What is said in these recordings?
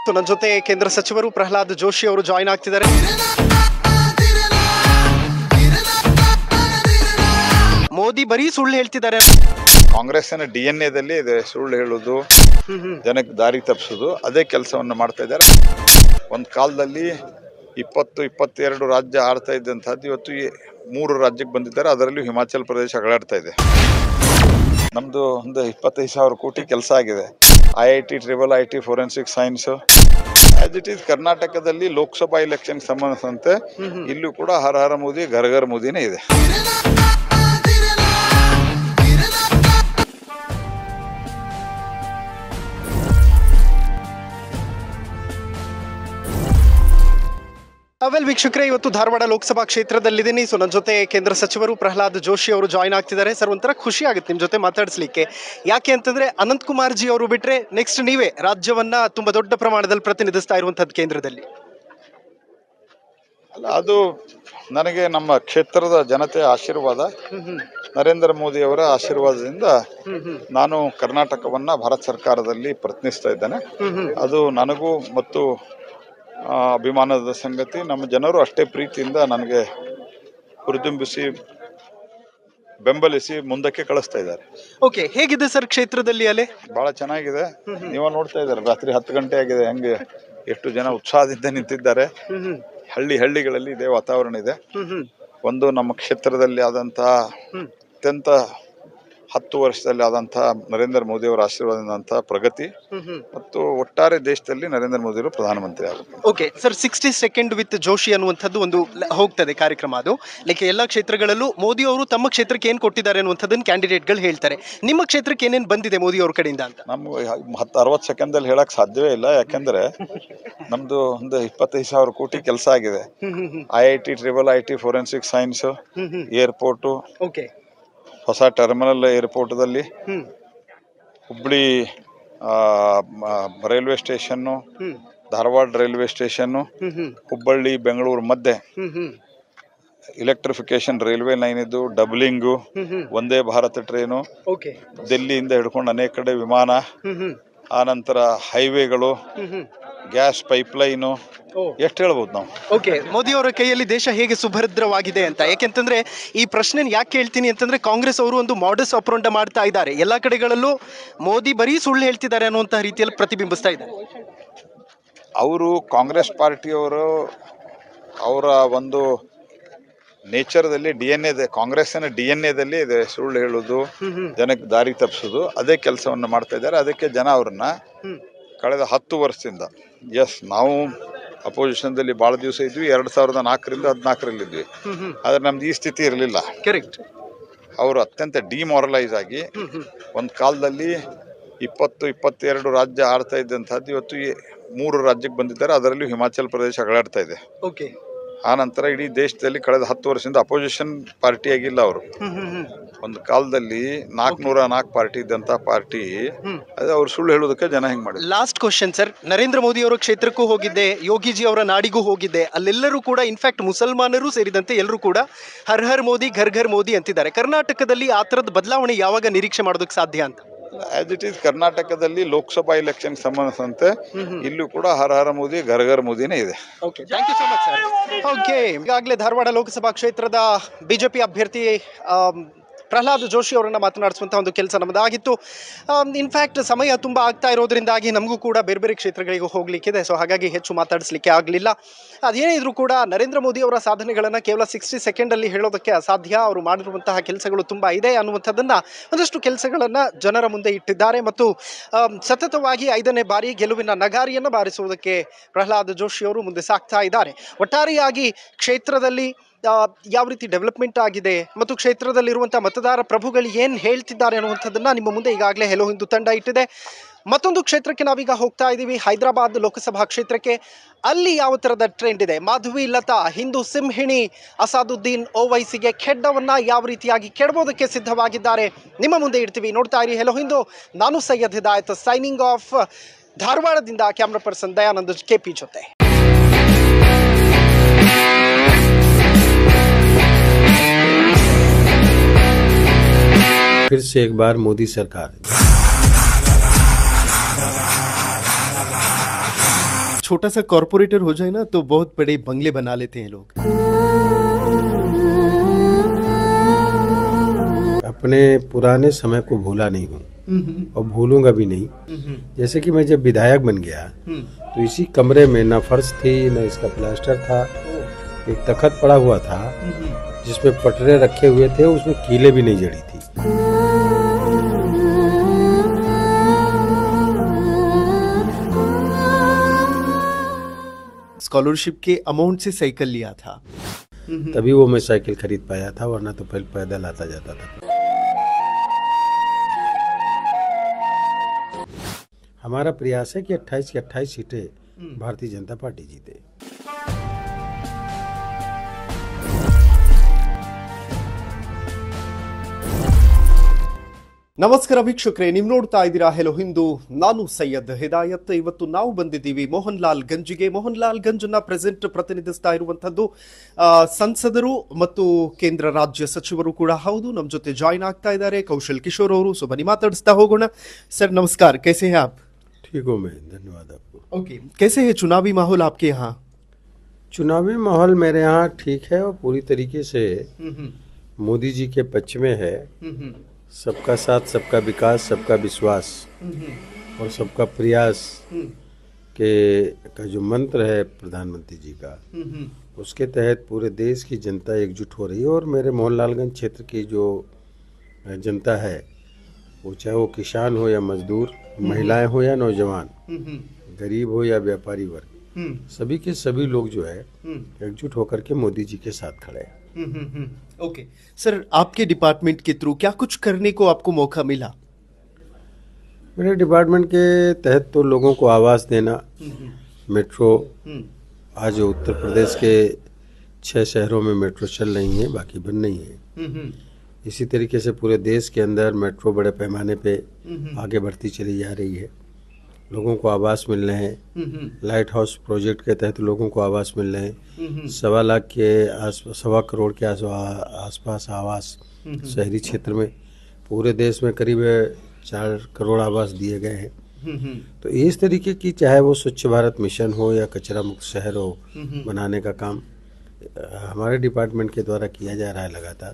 ನನ್ನ ಜೊತೆ ಕೇಂದ್ರ ಸಚಿವರು ಪ್ರಹ್ಲಾದ್ ಜೋಶಿ ಅವರು ಜಾಯಿನ್ ಆಗ್ತಿದ್ದಾರೆ. ಮೋದಿ ಬರೀ ಸುಳ್ಳು ಹೇಳ್ತಿದ್ದಾರೆ. ಕಾಂಗ್ರೆಸ್ಸಿನ DNA ಇದೆ ಸುಳ್ಳು ಹೇಳುವುದು, ಜನಕ್ಕೆ ದಾರಿ ತಪ್ಪಿಸೋದು, ಅದೇ ಕೆಲಸವನ್ನು ಮಾಡ್ತಾ ಇದ್ದಾರೆ. ಒಂದು ಕಾಲದಲ್ಲಿ 20-22 ರಾಜ್ಯ ಆಡ್ತಾ ಇದ್ದಂಥದ್ದು ಇವತ್ತು 3 ರಾಜ್ಯಕ್ಕೆ ಬಂದಿದ್ದಾರೆ. ಅದರಲ್ಲೂ ಹಿಮಾಚಲ ಪ್ರದೇಶ ಅಗಳಾಡ್ತಾ ಇದೆ. ನಮ್ಮದು ಒಂದು 25,000 ಕೋಟಿ ಕೆಲಸ ಆಗಿದೆ. IIT, IIT, forensic science as it is. ಕರ್ನಾಟಕದಲ್ಲಿ ಲೋಕಸಭಾ ಎಲೆಕ್ಷನ್ ಸಂಬಂಧಿಸಿದಂತೆ ಇಲ್ಲೂ ಕೂಡ ಹರ ಹರ ಮೋದಿ ಘರ್ ಘರ್ ಮೋದಿನೇ ಇದೆ. ವೆಲ್ ವೀಕ್ಷಕರೇ, ಇವತ್ತು ಧಾರವಾಡ ಲೋಕಸಭಾ ಕ್ಷೇತ್ರದಲ್ಲಿದ್ದೀನಿ. ಸೊ ನನ್ನ ಜೊತೆ ಕೇಂದ್ರ ಸಚಿವರು ಪ್ರಹ್ಲಾದ್ ಜೋಶಿ ಅವರು ಜಾಯಿನ್ ಆಗ್ತಿದ್ದಾರೆ. ಸರ್, ಒಂಥರ ಖುಷಿ ಆಗುತ್ತೆ ನಿಮ್ಮ ಜೊತೆ ಮಾತಾಡಿಸ್ಲಿಕ್ಕೆ. ಯಾಕೆ ಅಂತಂದ್ರೆ ಅನಂತ್ ಕುಮಾರ್ ಜಿ ಅವರು ಬಿಟ್ರೆ ನೆಕ್ಸ್ಟ್ ನೀವೇ ರಾಜ್ಯವನ್ನ ತುಂಬಾ ದೊಡ್ಡ ಪ್ರಮಾಣದಲ್ಲಿ ಪ್ರತಿನಿಧಿಸ್ತಾ ಇರುವಂತದ್ದು ಕೇಂದ್ರದಲ್ಲಿ. ಅಲ್ಲ, ಅದು ನನಗೆ ನಮ್ಮ ಕ್ಷೇತ್ರದ ಜನತೆಯ ಆಶೀರ್ವಾದ, ನರೇಂದ್ರ ಮೋದಿ ಅವರ ಆಶೀರ್ವಾದದಿಂದ ನಾನು ಕರ್ನಾಟಕವನ್ನ ಭಾರತ ಸರ್ಕಾರದಲ್ಲಿ ಪ್ರತಿನಿಧಿಸ್ತಾ ಇದ್ದೇನೆ. ಅದು ನನಗೂ ಮತ್ತು ಅಭಿಮಾನದ ಸಂಗತಿ. ನಮ್ಮ ಜನರು ಅಷ್ಟೇ ಪ್ರೀತಿಯಿಂದ ನನಗೆ ಹುರಿದುಂಬಿಸಿ ಬೆಂಬಲಿಸಿ ಮುಂದಕ್ಕೆ ಕಳಿಸ್ತಾ ಇದ್ದಾರೆ. ಓಕೆ, ಹೇಗಿದೆ ಸರ್ ಕ್ಷೇತ್ರದಲ್ಲಿ ಅಲೆ? ಬಹಳ ಚೆನ್ನಾಗಿದೆ. ನೀವು ನೋಡ್ತಾ ಇದ್ದಾರೆ, ರಾತ್ರಿ 10 ಗಂಟೆ ಆಗಿದೆ, ಹೆಂಗೆ ಎಷ್ಟು ಜನ ಉತ್ಸಾಹದಿಂದ ನಿಂತಿದ್ದಾರೆ. ಹಳ್ಳಿಗಳಲ್ಲಿ ಇದೇ ವಾತಾವರಣ ಇದೆ. ಒಂದು ನಮ್ಮ ಕ್ಷೇತ್ರದಲ್ಲಿ ಆದಂತಹ ಅತ್ಯಂತ 10 ವರ್ಷದಲ್ಲಿ ಆದಂತಹ ನರೇಂದ್ರ ಮೋದಿ ಅವರ ಆಶೀರ್ವಾದದಂತಹ ಪ್ರಗತಿ ಮತ್ತು ಒಟ್ಟಾರೆ ದೇಶದಲ್ಲಿ ನರೇಂದ್ರ ಮೋದಿ ಅವರು ಪ್ರಧಾನಮಂತ್ರಿ ಆಗುತ್ತೆ. Okay sir, 60 second with Joshi ಅನ್ನುವಂಥದ್ದು ಒಂದು ಹೋಗ್ತದೆ ಕಾರ್ಯಕ್ರಮ. ಅದು ಲೈಕ್ ಎಲ್ಲ ಕ್ಷೇತ್ರಗಳಲ್ಲೂ ಮೋದಿ ಅವರು ತಮ್ಮ ಕ್ಷೇತ್ರಕ್ಕೆ ಏನ್ ಕೊಟ್ಟಿದ್ದಾರೆ ಅನ್ನುವಂಥದ್ದನ್ನು ಕ್ಯಾಂಡಿಡೇಟ್ಗಳು ಹೇಳ್ತಾರೆ. ನಿಮ್ಮ ಕ್ಷೇತ್ರಕ್ಕೆ ಏನೇನು ಬಂದಿದೆ ಮೋದಿ ಅವ್ರ ಕಡೆಯಿಂದ ಅಂತ? ನಮ್ಗೆ 60 ಸೆಕೆಂಡ್ ಹೇಳಕ್ ಸಾಧ್ಯವೇ ಇಲ್ಲ. ಯಾಕಂದ್ರೆ ನಮ್ದು ಒಂದು 25,000 ಕೋಟಿ ಕೆಲಸ ಆಗಿದೆ. IIT, IIT, forensic science, airport, okay, ಹೊಸ ಟರ್ಮಿನಲ್ ಏರ್ಪೋರ್ಟ್ದಲ್ಲಿ, Hubli railway station, Dharwad railway station, Hubballi Bengaluru ಮಧ್ಯೆ ಎಲೆಕ್ಟ್ರಿಫಿಕೇಶನ್ ರೈಲ್ವೆ ಲೈನ್ ಇದ್ದು, ಡಬ್ಲಿಂಗು, ಒಂದೇ ಭಾರತ ಟ್ರೈನು, ದಿಲ್ಲಿಯಿಂದ ಹಿಡ್ಕೊಂಡು ಅನೇಕ ಕಡೆ ವಿಮಾನ, ಆನಂತರ ಹೈವೇಗಳು, ಗ್ಯಾಸ್ ಪೈಪ್ಲೈನು, ಎಷ್ಟು ಹೇಳ್ಬೋದು ನಾವು. ಓಕೆ, ಮೋದಿ ಅವರ ಕೈಯಲ್ಲಿ ದೇಶ ಹೇಗೆ ಸುಭದ್ರವಾಗಿದೆ ಅಂತ. ಯಾಕೆಂತಂದ್ರೆ ಈ ಪ್ರಶ್ನೆ ಯಾಕೆ ಕೇಳ್ತೀನಿ ಅಂತಂದ್ರೆ, ಕಾಂಗ್ರೆಸ್ ಅವರು ಒಂದು ಮಾಡಸ್ ಅಪ್ರೋಂಡ ಮಾಡ್ತಾ ಇದ್ದಾರೆ. ಎಲ್ಲಾ ಕಡೆಗಳಲ್ಲೂ ಮೋದಿ ಬರೀ ಸುಳ್ಳು ಹೇಳ್ತಿದ್ದಾರೆ ಅನ್ನುವಂತಹ ರೀತಿಯಲ್ಲಿ ಪ್ರತಿಬಿಂಬಿಸ್ತಾ ಇದ್ದಾರೆ. ಅವರು ಕಾಂಗ್ರೆಸ್ ಪಾರ್ಟಿಯವರು ಅವರ ಒಂದು ನೇಚರ್ದಲ್ಲಿ ಕಾಂಗ್ರೆಸ್ಸಿನ DNA ಇದೆ ಸುಳ್ಳು ಹೇಳುವುದು, ಜನಕ್ಕೆ ದಾರಿ ತಪ್ಪಿಸೋದು, ಅದೇ ಕೆಲಸವನ್ನು ಮಾಡ್ತಾ ಇದ್ದಾರೆ. ಅದಕ್ಕೆ ಜನ ಅವ್ರನ್ನ ಕಳೆದ 10 ವರ್ಷದಿಂದ, ನಾವು ಅಪೋಸಿಷನ್ದಲ್ಲಿ ಭಾಳ ದಿವಸ ಇದ್ವಿ, 2004ರಿಂದ 2014 ಆದ್ರೆ ನಮ್ದು ಈ ಸ್ಥಿತಿ ಇರಲಿಲ್ಲ. ಕರೆಕ್ಟ್. ಅವರು ಅತ್ಯಂತ ಡಿಮಾರಲೈಸ್ ಆಗಿ ಒಂದು ಕಾಲದಲ್ಲಿ 20-22 ರಾಜ್ಯ ಆಡ್ತಾ ಇದ್ದಂಥದ್ದು ಇವತ್ತು 3 ರಾಜ್ಯಕ್ಕೆ ಬಂದಿದ್ದಾರೆ. ಅದರಲ್ಲೂ ಹಿಮಾಚಲ ಪ್ರದೇಶ ಅಗಳಾಡ್ತಾ ಇದೆ. ಓಕೆ, ಆ ನಂತರ ಇಡೀ ದೇಶದಲ್ಲಿ ಕಳೆದ 10 ವರ್ಷದಿಂದ ಅಪೋಸಿಷನ್ ಪಾರ್ಟಿ ಆಗಿಲ್ಲ ಅವರು. ಒಂದು ಕಾಲದಲ್ಲಿ 404 ಪಾರ್ಟಿ ಇದ್ದಂತ ಪಾರ್ಟಿ, ಅದು ಅವ್ರು ಸುಳ್ಳು ಹೇಳೋದಕ್ಕೆ ಜನ ಹೆಂಗ್ ಮಾಡಿದ್ರು. Last question sir, Narendra Modi ಅವರ ಕ್ಷೇತ್ರಕ್ಕೂ ಹೋಗಿದ್ದೆ, ಯೋಗಿಜಿ ಅವರ ನಾಡಿಗೂ ಹೋಗಿದ್ದೆ. ಅಲ್ಲೆಲ್ಲರೂ ಕೂಡ ಇನ್ಫ್ಯಾಕ್ಟ್ ಮುಸಲ್ಮಾನರು ಸೇರಿದಂತೆ ಎಲ್ಲರೂ ಕೂಡ ಹರ್ ಹರ್ ಮೋದಿ ಘರ್ ಘರ್ ಮೋದಿ ಅಂತಿದ್ದಾರೆ. ಕರ್ನಾಟಕದಲ್ಲಿ ಆ ಥರದ ಬದಲಾವಣೆ ಯಾವಾಗ ನಿರೀಕ್ಷೆ ಮಾಡೋದಕ್ಕೆ ಸಾಧ್ಯ ಅಂತ? As it is. ಕರ್ನಾಟಕದಲ್ಲಿ ಲೋಕಸಭಾ ಎಲೆಕ್ಷನ್ ಸಂಬಂಧಿಸಿದಂತೆ ಇಲ್ಲೂ ಕೂಡ ಹರ ಹರ ಮೋದಿ ಘರ್ ಘರ್ ಮೋದಿನೇ ಇದೆ. Okay, thank you so much sir. Okay, ಈಗಾಗಲೇ ಧಾರವಾಡ ಲೋಕಸಭಾ ಕ್ಷೇತ್ರದ ಬಿಜೆಪಿ ಅಭ್ಯರ್ಥಿ ಪ್ರಹ್ಲಾದ್ ಜೋಶಿ ಅವರನ್ನ ಮಾತನಾಡಿಸುವಂತಹ ಒಂದು ಕೆಲಸ ನಮ್ಮದಾಗಿತ್ತು. ಇನ್ಫ್ಯಾಕ್ಟ್ ಸಮಯ ತುಂಬ ಆಗ್ತಾ ಇರೋದ್ರಿಂದಾಗಿ ನಮಗೂ ಕೂಡ ಬೇರೆ ಬೇರೆ ಕ್ಷೇತ್ರಗಳಿಗೆ ಹೋಗ್ಲಿಕ್ಕಿದೆ. ಸೊ ಹಾಗಾಗಿ ಹೆಚ್ಚು ಮಾತಾಡಿಸ್ಲಿಕ್ಕೆ ಆಗಲಿಲ್ಲ. ಅದೇನೇ ಇದ್ರೂ ಕೂಡ ನರೇಂದ್ರ ಮೋದಿ ಅವರ ಸಾಧನೆಗಳನ್ನು ಕೇವಲ 60 ಸೆಕೆಂಡಲ್ಲಿ ಹೇಳೋದಕ್ಕೆ ಅಸಾಧ್ಯ. ಅವರು ಮಾಡಿರುವಂತಹ ಕೆಲಸಗಳು ತುಂಬ ಇದೆ ಅನ್ನುವಂಥದ್ದನ್ನು, ಒಂದಷ್ಟು ಕೆಲಸಗಳನ್ನು ಜನರ ಮುಂದೆ ಇಟ್ಟಿದ್ದಾರೆ ಮತ್ತು ಸತತವಾಗಿ 5ನೇ ಬಾರಿ ಗೆಲುವಿನ ನಗಾರಿಯನ್ನು ಬಾರಿಸುವುದಕ್ಕೆ ಪ್ರಹ್ಲಾದ್ ಜೋಶಿ ಅವರು ಮುಂದೆ ಸಾಗ್ತಾ ಇದ್ದಾರೆ. ಒಟ್ಟಾರೆಯಾಗಿ ಕ್ಷೇತ್ರದಲ್ಲಿ ಯಾವ ರೀತಿ ಡೆವಲಪ್ಮೆಂಟ್ ಆಗಿದೆ ಮತ್ತು ಕ್ಷೇತ್ರದಲ್ಲಿರುವಂಥ ಮತದಾರ ಪ್ರಭುಗಳು ಏನು ಹೇಳ್ತಿದ್ದಾರೆ ಅನ್ನುವಂಥದ್ದನ್ನು ನಿಮ್ಮ ಮುಂದೆ ಈಗಾಗಲೇ ಹೆಲೋ ಹಿಂದೂ ತಂಡ ಇಟ್ಟಿದೆ. ಮತ್ತೊಂದು ಕ್ಷೇತ್ರಕ್ಕೆ ನಾವೀಗ ಹೋಗ್ತಾ ಇದ್ದೀವಿ, ಹೈದರಾಬಾದ್ ಲೋಕಸಭಾ ಕ್ಷೇತ್ರಕ್ಕೆ. ಅಲ್ಲಿ ಯಾವ ಥರದ ಟ್ರೆಂಡ್ ಇದೆ? ಮಾಧವಿ ಲತಾ, ಹಿಂದೂ ಸಿಂಹಿಣಿ ಅಸಾದುದ್ದೀನ್ ಓವೈಸಿಗೆ ಖೆಡ್ಡವನ್ನು ಯಾವ ರೀತಿಯಾಗಿ ಕೆಡಬೋದಕ್ಕೆ ಸಿದ್ಧವಾಗಿದ್ದಾರೆ, ನಿಮ್ಮ ಮುಂದೆ ಇಡ್ತೀವಿ. ನೋಡ್ತಾ ಇರಿ ಹೆಲೋ ಹಿಂದೂ. ನಾನು ಸೈಯದ್ ಹಿದಾಯತ್, ಸೈನಿಂಗ್ ಆಫ್ ಧಾರವಾಡದಿಂದ. ಕ್ಯಾಮ್ರಾ ಪರ್ಸನ್ ದಯಾನಂದ್ KP ಜೊತೆ. फिर से एक बार मोदी सरकार। छोटा सा कॉर्पोरेटर हो जाए ना तो बहुत बड़े बंगले बना लेते हैं लोग। अपने पुराने समय को भूला नहीं हूँ और भूलूंगा भी नहीं। जैसे कि मैं जब विधायक बन गया तो इसी कमरे में ना फर्श थी ना इसका प्लास्टर था, एक तखत पड़ा हुआ था जिसमें पटरे रखे हुए थे, उसमें कीले भी नहीं जड़ी थी। स्कॉलरशिप के अमाउंट से साइकिल लिया था, तभी वो मैं साइकिल खरीद पाया था, वरना तो पहले पैदल आता जाता था। हमारा प्रयास है कि 28 की 28 सीटें भारतीय जनता पार्टी जीते। ನಮಸ್ಕಾರ ವೀಕ್ಷಕರೇ, ನೀವು ನೋಡ್ತಾ ಇದ್ದೀರಾ ಹೆಲೋ ಹಿಂದೂ. ನಾನು ಸೈಯದ್ ಹಿದಾಯತ್. ಇವತ್ತು ನಾವು ಬಂದಿದ್ದೀವಿ ಮೋಹನ್ ಲಾಲ್ ಗಂಜ್ಗೆ. ಮೋಹನ್ ಲಾಲ್ ಗಂಜನ್ನ ಪ್ರೆಸೆಂಟ್ ಪ್ರತಿನಿಧಿಸ್ತಾ ಇರುವಂತದ್ದು ಸಂಸದರು ಮತ್ತು ಕೇಂದ್ರ ರಾಜ್ಯ ಸಚಿವರು ಕೂಡ ಹೌದು. ನಮ್ಮ ಜೊತೆ ಜಾಯಿನ್ ಆಗ್ತಾ ಇದ್ದಾರೆ ಕೌಶಲ್ ಕಿಶೋರ್ ಅವರು. ಸೊ ಬನ್ನಿ ಮಾತಾಡಿಸ್ತಾ ಹೋಗೋಣ. सर नमस्कार, कैसे हैं आप? ठीक हो मैं, धन्यवाद आपको। ओके, कैसे है चुनावी माहौल आपके यहाँ? चुनावी माहौल मेरे यहाँ ठीक है और पूरी तरीके से मोदी जी के पक्ष में है। सबका साथ, सबका विकास, सबका विश्वास और सबका प्रयास के का जो मंत्र है प्रधानमंत्री जी का, उसके तहत पूरे देश की जनता एकजुट हो रही है। और मेरे मोहनलालगंज क्षेत्र की जो जनता है, वो चाहे वो किसान हो या मजदूर, महिलाएं हो या नौजवान, गरीब हो या व्यापारी वर्ग, सभी के सभी लोग जो है एकजुट होकर के मोदी जी के साथ खड़े हैं। ओके सर, आपके डिपार्टमेंट के थ्रू क्या कुछ करने को आपको मौका मिला? मेरे डिपार्टमेंट के तहत तो लोगों को आवास देना, मेट्रो, आज उत्तर प्रदेश के 6 शहरों में मेट्रो चल रही है, बाकी बन नहीं है। इसी तरीके से पूरे देश के अंदर मेट्रो बड़े पैमाने पे आगे बढ़ती चली जा रही है। लोगों को आवास मिल रहे हैं। लाइट हाउस प्रोजेक्ट के तहत लोगों को आवास मिल रहे हैं। 1.25 लाख के 1.25 करोड़ के आसपास आवास शहरी क्षेत्र में, पूरे देश में करीब 4 करोड़ आवास दिए गए हैं। तो इस तरीके की, चाहे वो स्वच्छ भारत मिशन हो या कचरा मुक्त शहर हो, बनाने का काम हमारे डिपार्टमेंट के द्वारा किया जा रहा है लगातार।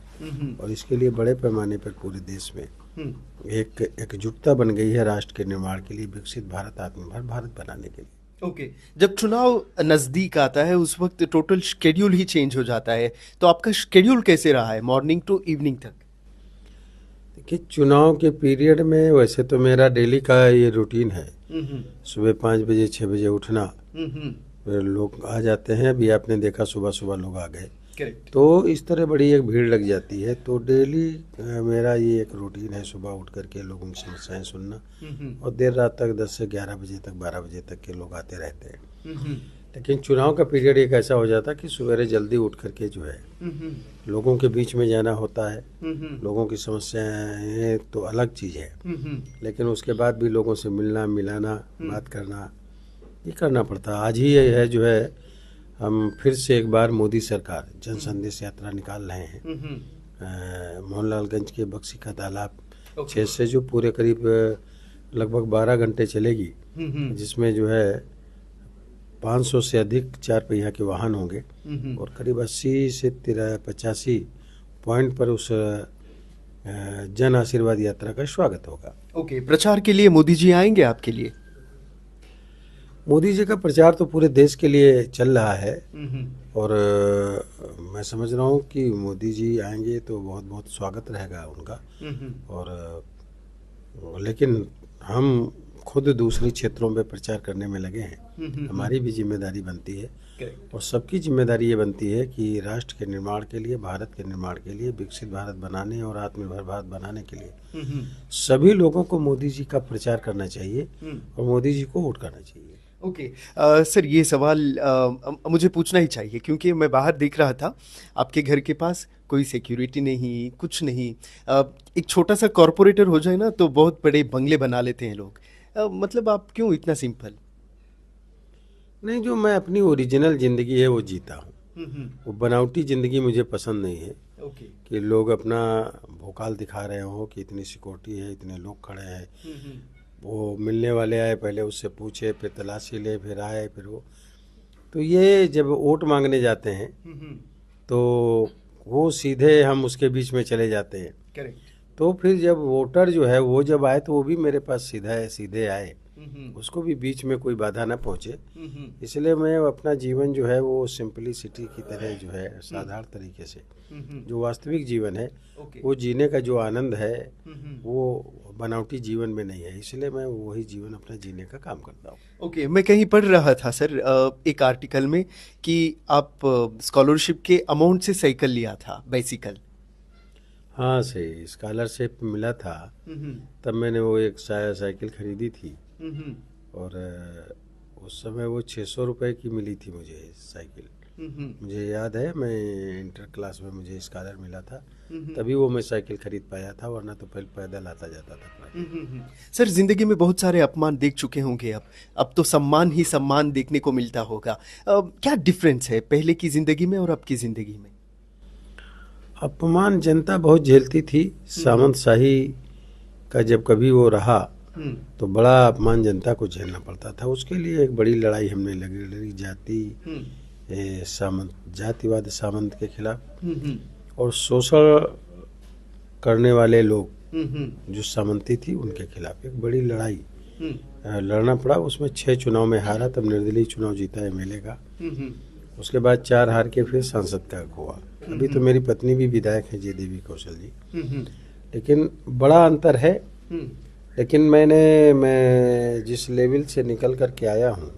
और इसके लिए बड़े पैमाने पर पूरे देश में एक एकजुटता बन गई है राष्ट्र के निर्माण के लिए, विकसित भारत, आत्मनिर्भर भारत बनाने के लिए। ओके, जब चुनाव नजदीक आता है उस वक्त टोटल शेड्यूल ही चेंज हो जाता है, तो आपका शेड्यूल कैसे रहा है मॉर्निंग टू इवनिंग तक? देखिए, चुनाव के पीरियड में वैसे तो मेरा डेली का ये रूटीन है, सुबह 5 बजे 6 बजे उठना, फिर लोग आ जाते हैं। अभी आपने देखा सुबह सुबह लोग आ गए, तो इस तरह बड़ी एक भीड़ लग जाती है। तो डेली मेरा ये एक रूटीन है, सुबह उठ करके लोगों की समस्याएं सुनना, और देर रात तक 10 से 11 बजे तक, 12 बजे तक के लोग आते रहते हैं। लेकिन चुनाव का पीरियड एक ऐसा हो जाता है कि सवेरे जल्दी उठ करके जो है लोगों के बीच में जाना होता है। लोगों की समस्याएं तो अलग चीज़ है, लेकिन उसके बाद भी लोगों से मिलना, मिलाना, बात करना, ये करना पड़ता है। आज ही ये है जो है, हम फिर से एक बार मोदी सरकार जन संदेश यात्रा निकाल रहे हैं मोहनलालगंज के बक्सी का तालाब क्षेत्र से, जो पूरे करीब लगभग 12 घंटे चलेगी, जिसमें जो है 500 से अधिक 4 पहिया के वाहन होंगे और करीब 80 से 85 पॉइंट पर उस जन आशीर्वाद यात्रा का स्वागत होगा। ओके, प्रचार के लिए मोदी जी आएंगे आपके लिए? मोदी जी का प्रचार तो पूरे देश के लिए चल रहा है, और मैं समझ रहा हूँ कि मोदी जी आएंगे तो बहुत बहुत स्वागत रहेगा उनका। और लेकिन हम खुद दूसरे क्षेत्रों में प्रचार करने में लगे हैं। हमारी भी जिम्मेदारी बनती है, और सबकी जिम्मेदारी ये बनती है कि राष्ट्र के निर्माण के लिए, भारत के निर्माण के लिए, विकसित भारत बनाने और आत्मनिर्भर भारत बनाने के लिए सभी लोगों को मोदी जी का प्रचार करना चाहिए और मोदी जी को वोट करना चाहिए। ओके सर, ये सवाल मुझे पूछना ही चाहिए, क्योंकि मैं बाहर देख रहा था, आपके घर के पास कोई सिक्योरिटी नहीं, कुछ नहीं। एक छोटा सा कॉर्पोरेटर हो जाए ना तो बहुत बड़े बंगले बना लेते हैं लोग। मतलब आप क्यों इतना सिंपल? नहीं, जो मैं अपनी ओरिजिनल ज़िंदगी है वो जीता हूँ। वो बनावटी ज़िंदगी मुझे पसंद नहीं है। कि लोग अपना भोकाल दिखा रहे हो कि इतनी सिक्योरिटी है, इतने लोग खड़े हैं। वो मिलने वाले आए, पहले उससे पूछे, फिर तलाशी ले, फिर आए, फिर वो। तो ये जब वोट मांगने जाते हैं तो वो सीधे हम उसके बीच में चले जाते हैं। करेक्ट। तो फिर जब वोटर जो है वो जब आए तो वो भी मेरे पास सीधे आए, उसको भी बीच में कोई बाधा ना पहुंचे। इसलिए मैं अपना जीवन जो है वो सिंपलिसिटी की तरह जो है साधारण तरीके से, जो वास्तविक जीवन है वो जीने का जो आनंद है वो बनावटी जीवन में नहीं है, इसलिए मैं वही जीवन अपना जीने का काम करता हूँ। ओके, मैं कहीं पढ़ रहा था सर एक आर्टिकल में कि आप स्कॉलरशिप के अमाउंट से साइकिल लिया था, बाइसिकल। हाँ, सही स्कॉलरशिप मिला था तब मैंने वो एक साइकिल खरीदी थी और उस समय वो 600 रुपये की मिली थी मुझे साइकिल। मुझे याद है, मैं इंटर क्लास में मुझे स्कॉलर मिला था, तभी वो मैं साइकिल खरीद पाया था, वरना तो पहले पैदल आता जाता था। सर जिंदगी में बहुत सारे अपमान देख चुके होंगे, अब तो सम्मान ही सम्मान देखने को मिलता होगा। क्या डिफरेंस है पहले की जिंदगी में और अब की जिंदगी में? अपमान जनता बहुत झेलती थी, सामंतशाही का जब कभी वो रहा तो बड़ा अपमान जनता को झेलना पड़ता था। उसके लिए एक बड़ी लड़ाई हमने लड़ी जातिवाद सामंत के खिलाफ, और शोषण करने वाले लोग जो सामंती थी उनके खिलाफ एक बड़ी लड़ाई लड़ना पड़ा। उसमें 6 चुनाव में हारा, तब निर्दलीय चुनाव जीता एमएलए का। उसके बाद 4 हार के फिर सांसद का हुआ। अभी तो मेरी पत्नी भी विधायक है, जयदेवी कौशल जी। लेकिन बड़ा अंतर है। लेकिन मैं जिस लेवल से निकल कर के आया हूँ,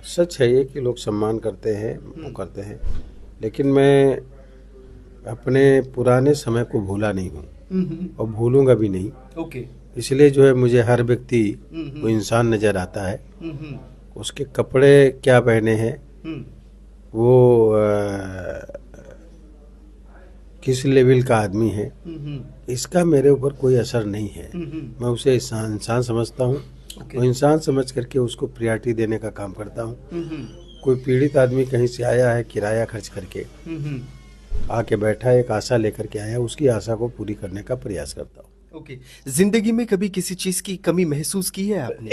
सच है ये कि लोग सम्मान करते हैं, वो करते हैं, लेकिन मैं अपने पुराने समय को भूला नहीं हूँ और भूलूंगा भी नहीं। ओके। इसलिए जो है मुझे हर व्यक्ति वो इंसान नजर आता है, उसके कपड़े क्या पहने हैं, वो किस लेवल का आदमी है, इसका मेरे ऊपर कोई असर नहीं है। मैं उसे इंसान समझता हूँ और इंसान समझ करके उसको प्रियॉरिटी देने का काम करता हूँ। कोई पीड़ित आदमी कहीं से आया है, किराया खर्च करके आके बैठा, एक आशा लेकर के आया, उसकी आशा को पूरी करने का प्रयास करता हूँ। ओके। जिंदगी में कभी किसी चीज की कमी महसूस की है आपने?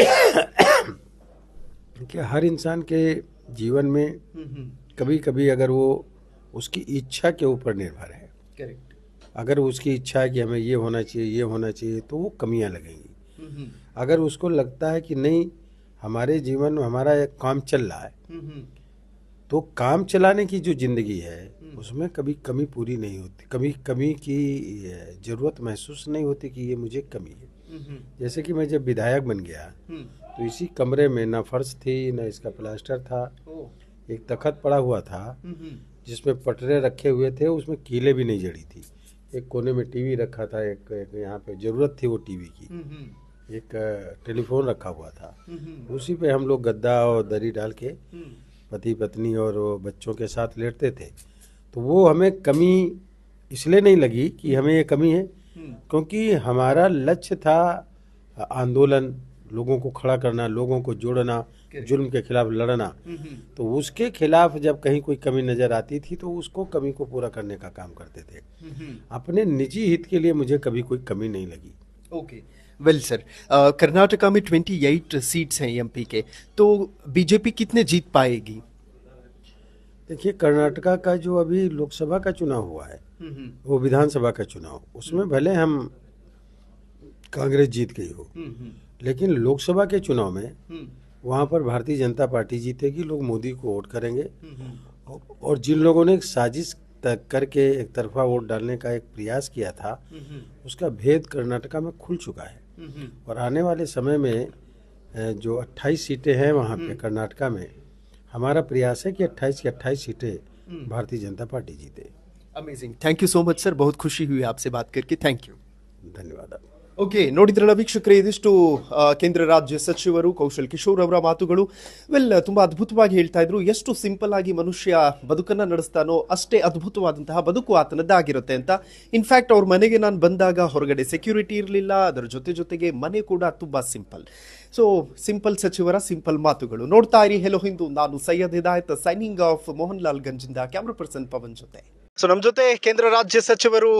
कि हर इंसान के जीवन में कभी कभी अगर वो उसकी इच्छा के ऊपर निर्भर है, करेक्ट, अगर उसकी इच्छा है कि हमें ये होना चाहिए, ये होना चाहिए, तो वो कमियां लगेंगी। अगर उसको लगता है कि नहीं हमारे जीवन में हमारा एक काम चल रहा है, तो काम चलाने की जो जिंदगी है उसमें कभी कमी पूरी नहीं होती, कभी कमी की जरूरत महसूस नहीं होती कि ये मुझे कमी है। जैसे कि मैं जब विधायक बन गया तो इसी कमरे में ना फर्श थी, ना इसका प्लास्टर था, एक तखत पड़ा हुआ था जिसमें पटरे रखे हुए थे, उसमें कीले भी नहीं जड़ी थी। एक कोने में टीवी रखा था, एक यहाँ पे जरूरत थी वो टीवी की, एक टेलीफोन रखा हुआ था, उसी पे हम लोग गद्दा और दरी डाल के पति पत्नी और बच्चों के साथ लेटते थे। तो वो हमें कमी इसलिए नहीं लगी कि हमें ये कमी है, क्योंकि हमारा लक्ष्य था आंदोलन, लोगों को खड़ा करना, लोगों को जोड़ना, जुल्म के खिलाफ लड़ना। तो उसके खिलाफ जब कहीं कोई कमी नजर आती थी तो उसको कमी को पूरा करने का काम करते थे। अपने निजी हित के लिए मुझे कभी कोई कमी नहीं लगी। ओके, वेल सर, कर्नाटका में 28 सीट्स हैं एमपी के, तो बीजेपी कितने जीत पाएगी? देखिए, कर्नाटका का जो अभी लोकसभा का चुनाव हुआ है, वो विधानसभा का चुनाव, उसमें भले हम कांग्रेस जीत गई हो, लेकिन लोकसभा के चुनाव में वहाँ पर भारतीय जनता पार्टी जीतेगी, लोग मोदी को वोट करेंगे। और जिन लोगों ने एक साजिश करके एक तरफा वोट डालने का एक प्रयास किया था, उसका भेद कर्नाटका में खुल चुका है। और आने वाले समय में जो 28 सीटें हैं वहाँ पे कर्नाटका में, हमारा प्रयास है कि 28 की 28 सीटें भारतीय जनता पार्टी जीते। Amazing, thank you so much sir, बहुत खुशी हुई आपसे बात करके, थैंक यू। धन्यवाद। ಓಕೆ, ನೋಡಿದ್ರಲ್ಲ ವೀಕ್ಷಕರೇ, ಇದಿಷ್ಟು ಕೇಂದ್ರ ರಾಜ್ಯ ಸಚಿವರು ಕೌಶಲ್ ಕಿಶೋರ್ ಅವರ ಮಾತುಗಳು. ತುಂಬ ಅದ್ಭುತವಾಗಿ ಹೇಳ್ತಾ ಇದ್ರು. ಎಷ್ಟು ಸಿಂಪಲ್ ಆಗಿ ಮನುಷ್ಯ ಬದುಕನ್ನ ನಡೆಸ್ತಾನೋ ಅಷ್ಟೇ ಅದ್ಭುತವಾದಂತಹ ಬದುಕು ಆತನದ್ದಾಗಿರುತ್ತೆ ಅಂತ. ಇನ್ಫ್ಯಾಕ್ಟ್ ಅವ್ರ ಮನೆಗೆ ನಾನು ಬಂದಾಗ ಹೊರಗಡೆ ಸೆಕ್ಯೂರಿಟಿ ಇರಲಿಲ್ಲ, ಅದರ ಜೊತೆಗೆ ಮನೆ ಕೂಡ ತುಂಬಾ ಸಿಂಪಲ್. ಸೊ ಸಿಂಪಲ್ ಸಚಿವರ ಸಿಂಪಲ್ ಮಾತುಗಳು. ನೋಡ್ತಾ ಇರಿ ಹೆಲೋ ಹಿಂದೂ. ನಾನು ಸೈಯದ್ ಹಿದಾಯತ್ ಸೈನಿಂಗ್ ಆಫ್ ಮೋಹನ್ ಲಾಲ್ ಗಂಜಿಂದ ಕ್ಯಾಮ್ರಾ ಪರ್ಸನ್ ಪವನ್ ಜೊತೆ. ಸೊ ನಮ್ಮ ಜೊತೆ ಕೇಂದ್ರ ರಾಜ್ಯ ಸಚಿವರು